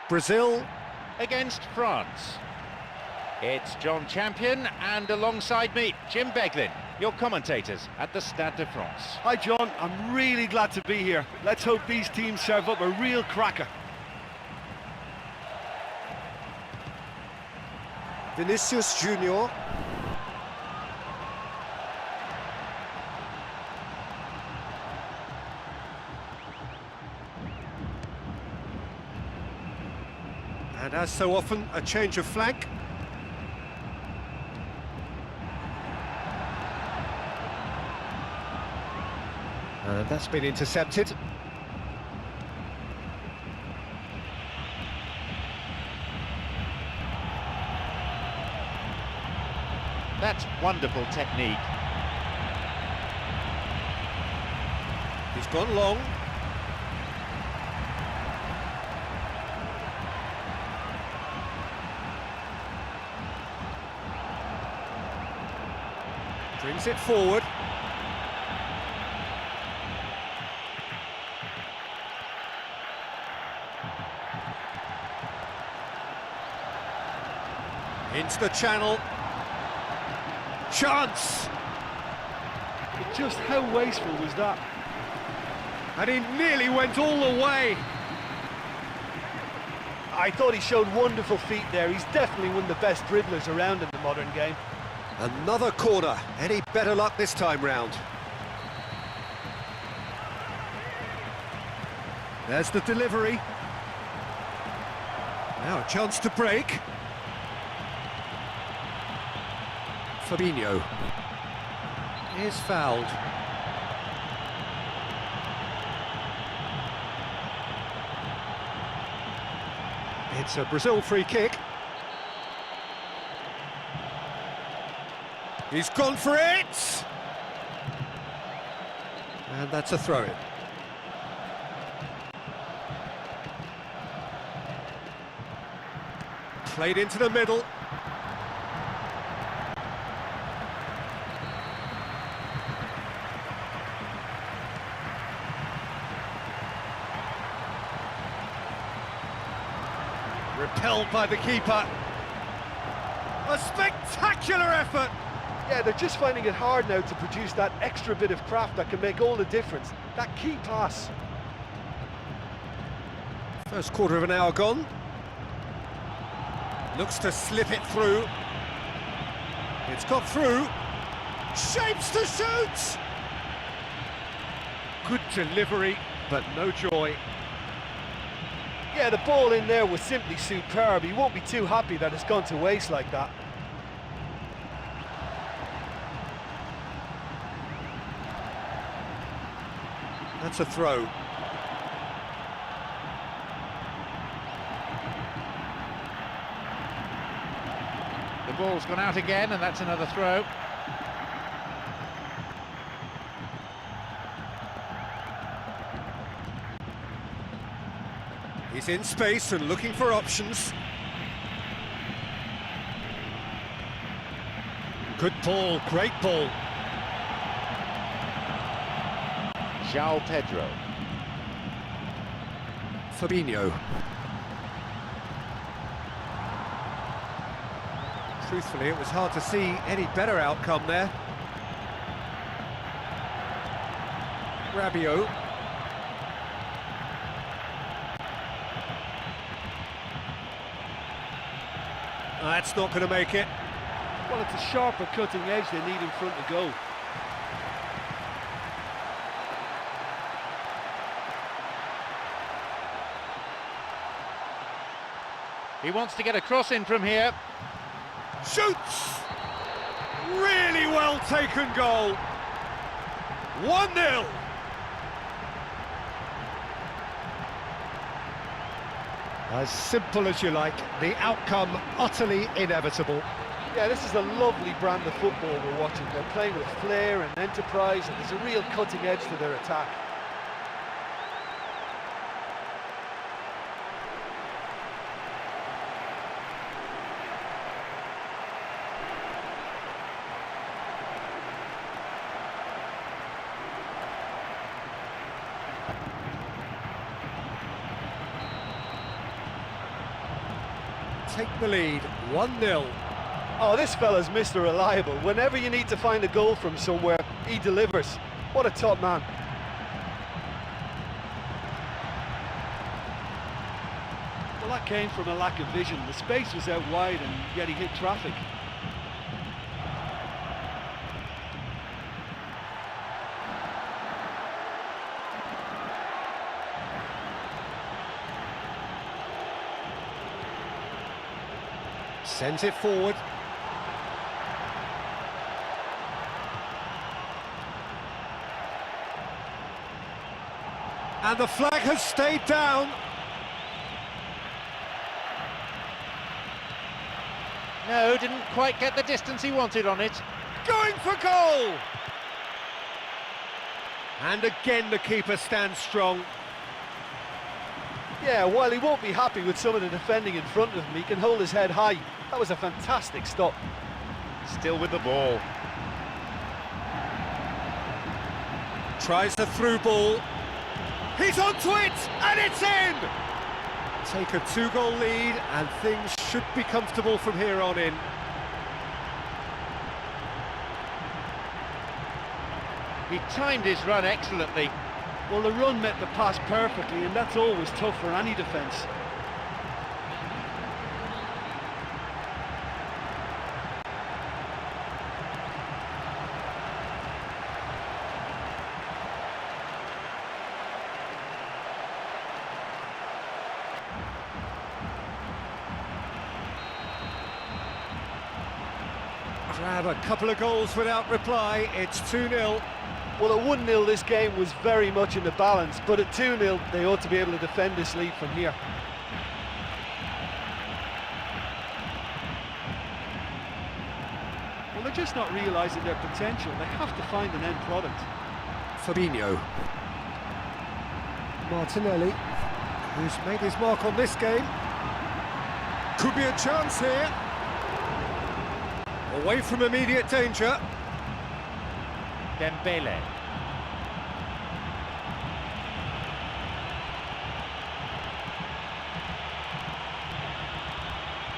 Brazil against France. It's John Champion, and alongside me, Jim Beglin, your commentators at the Stade de France. Hi John, I'm really glad to be here. Let's hope these teams serve up a real cracker. Vinicius Junior. And as so often, a change of flank. And that's been intercepted. That's wonderful technique. He's gone long. Brings it forward. Into the channel. Chance! But just how wasteful was that? And he nearly went all the way. I thought he showed wonderful feet there. He's definitely one of the best dribblers around in the modern game. Another corner. Any better luck this time round? There's the delivery. Now a chance to break. Fabinho is fouled. It's a Brazil free kick. He's gone for it! And that's a throw-in. Played into the middle. Repelled by the keeper. A spectacular effort! Yeah, they're just finding it hard now to produce that extra bit of craft that can make all the difference. That key pass. First quarter of an hour gone. Looks to slip it through. It's got through. Shapes to shoot! Good delivery, but no joy. Yeah, the ball in there was simply superb. He won't be too happy that it's gone to waste like that. That's a throw. The ball's gone out again, and that's another throw. He's in space and looking for options. Good ball, great ball. João Pedro. Fabinho. Truthfully, it was hard to see any better outcome there. Rabiot. That's not going to make it. Well, it's a sharper cutting edge they need in front of goal. He wants to get a cross in from here. Shoots! Really well taken goal. 1-0. As simple as you like, the outcome utterly inevitable. Yeah, this is a lovely brand of football we're watching. They're playing with flair and enterprise, and there's a real cutting edge to their attack. take the lead, 1-0. Oh, this fella's Mr. Reliable. Whenever you need to find a goal from somewhere, he delivers. What a top man. Well, that came from a lack of vision. The space was out wide and yet he hit traffic. Sends it forward. And the flag has stayed down. No, didn't quite get the distance he wanted on it. Going for goal! And again the keeper stands strong. Yeah, while he won't be happy with some of the defending in front of him, he can hold his head high. That was a fantastic stop. Still with the ball. Tries a through ball. He's onto it, and it's in! Take a 2-goal lead, and things should be comfortable from here on in. He timed his run excellently. Well, the run met the pass perfectly, and that's always tough for any defence. Grab a couple of goals without reply, it's 2-0. Well, at 1-0 this game was very much in the balance, but at 2-0 they ought to be able to defend this lead from here. Well, they're just not realising their potential. They have to find an end product. Fabinho. Martinelli, who's made his mark on this game. Could be a chance here. Away from immediate danger. Dembele.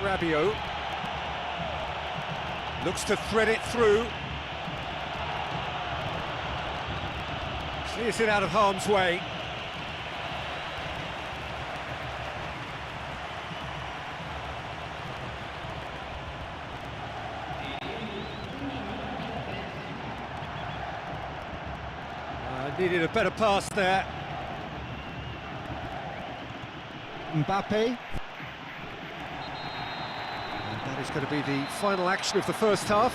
Rabiot. Looks to thread it through. Clears it out of harm's way. Needed a better pass there. Mbappe. And that is going to be the final action of the first half.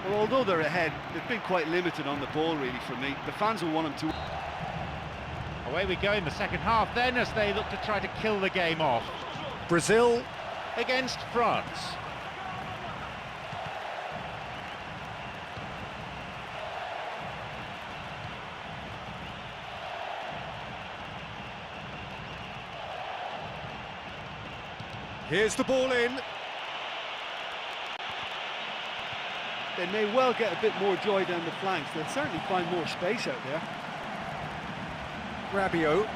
Well, although they're ahead, they've been quite limited on the ball, really, for me. The fans will want them to... Away we go in the second half then, as they look to try to kill the game off. Brazil Against France. Here's the ball in. They may well get a bit more joy down the flanks. They'll certainly find more space out there. Rabiot.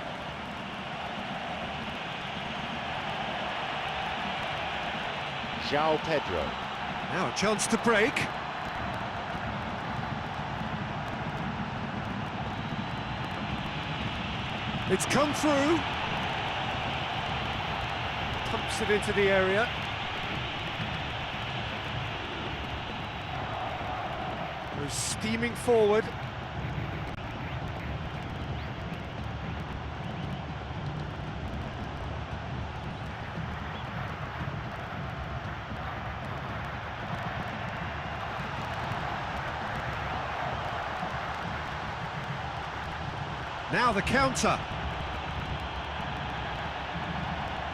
João Pedro. Now a chance to break. It's come through. Pumps it into the area. Goes steaming forward. Now the counter.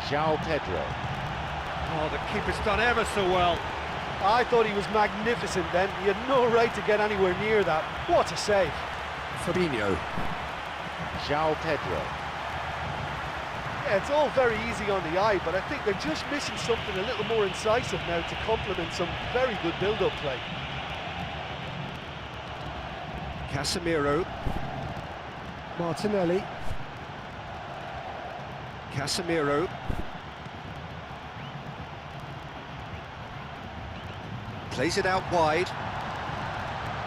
João Pedro. Oh, the keeper's done ever so well. I thought he was magnificent then. He had no right to get anywhere near that. What a save. Fabinho. João Pedro. Yeah, it's all very easy on the eye, but I think they're just missing something a little more incisive now to complement some very good build-up play. Casemiro. Martinelli. Casemiro. Plays it out wide.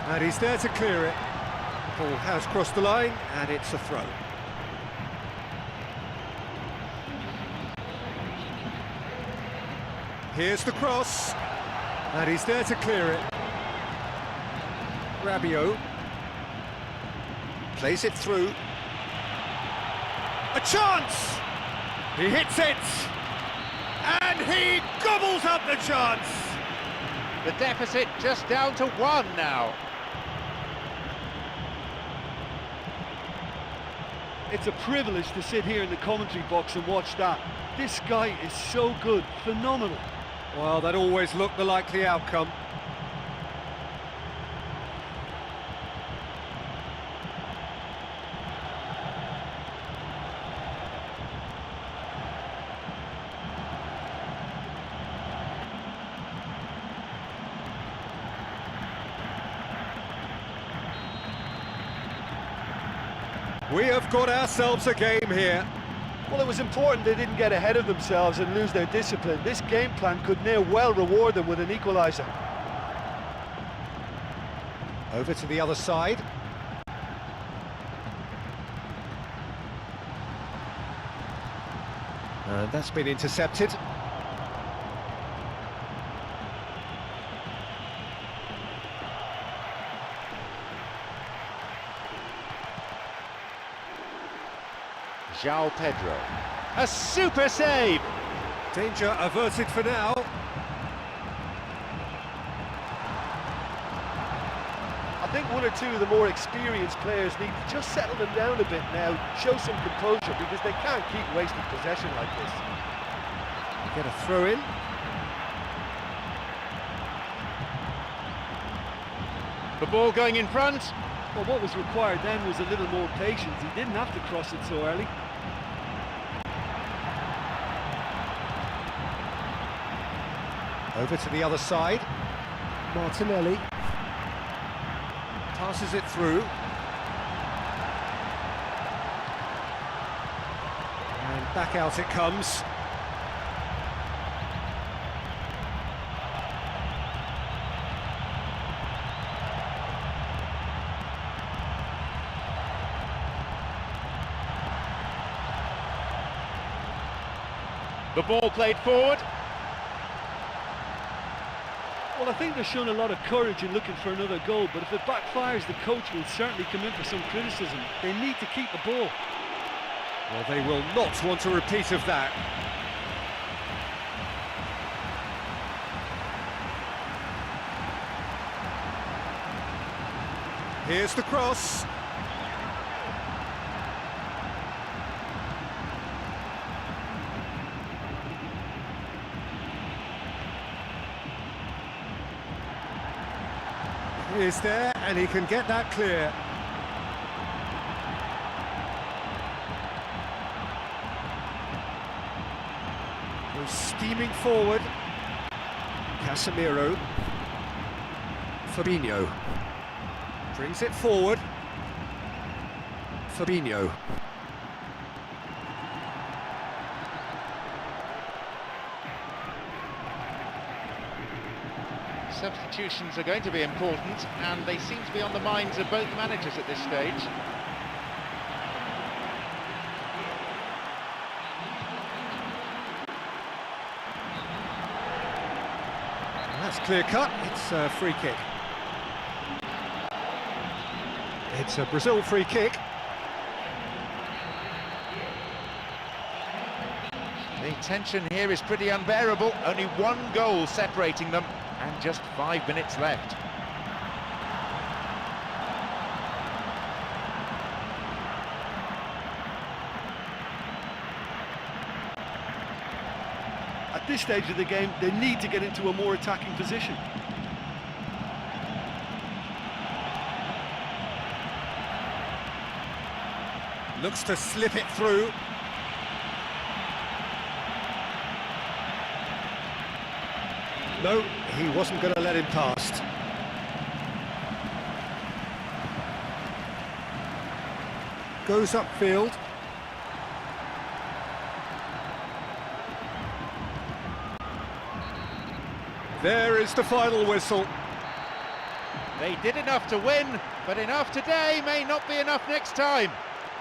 And he's there to clear it. Ball has crossed the line, and it's a throw. Here's the cross. And he's there to clear it. Rabiot. Plays it through. A chance! He hits it! And he gobbles up the chance! The deficit just down to 1 now. It's a privilege to sit here in the commentary box and watch that. This guy is so good, phenomenal. Well, that always looked the likely outcome. We have got ourselves a game here. Well, it was important they didn't get ahead of themselves and lose their discipline. This game plan could near well reward them with an equaliser. Over to the other side. And that's been intercepted. João Pedro. A super save! Danger averted for now. I think one or two of the more experienced players need to just settle them down a bit now, show some composure, because they can't keep wasting possession like this. Get a throw in. The ball going in front. Well, what was required then was a little more patience. He didn't have to cross it so early. Over to the other side. Martinelli. Passes it through. And back out it comes. The ball played forward. Well, I think they've shown a lot of courage in looking for another goal, but if it backfires, the coach will certainly come in for some criticism. They need to keep the ball. Well, they will not want a repeat of that. Here's the cross. He is there, and he can get that clear. Goes steaming forward. Casemiro. Fabinho. Brings it forward. Fabinho. Substitutions are going to be important, and they seem to be on the minds of both managers at this stage. That's clear cut. It's a free kick. It's a Brazil free kick. The tension here is pretty unbearable. Only 1 goal separating them, and just 5 minutes left. At this stage of the game, they need to get into a more attacking position. Looks to slip it through. No, he wasn't going to let him past. Goes upfield. There is the final whistle. They did enough to win, but enough today may not be enough next time.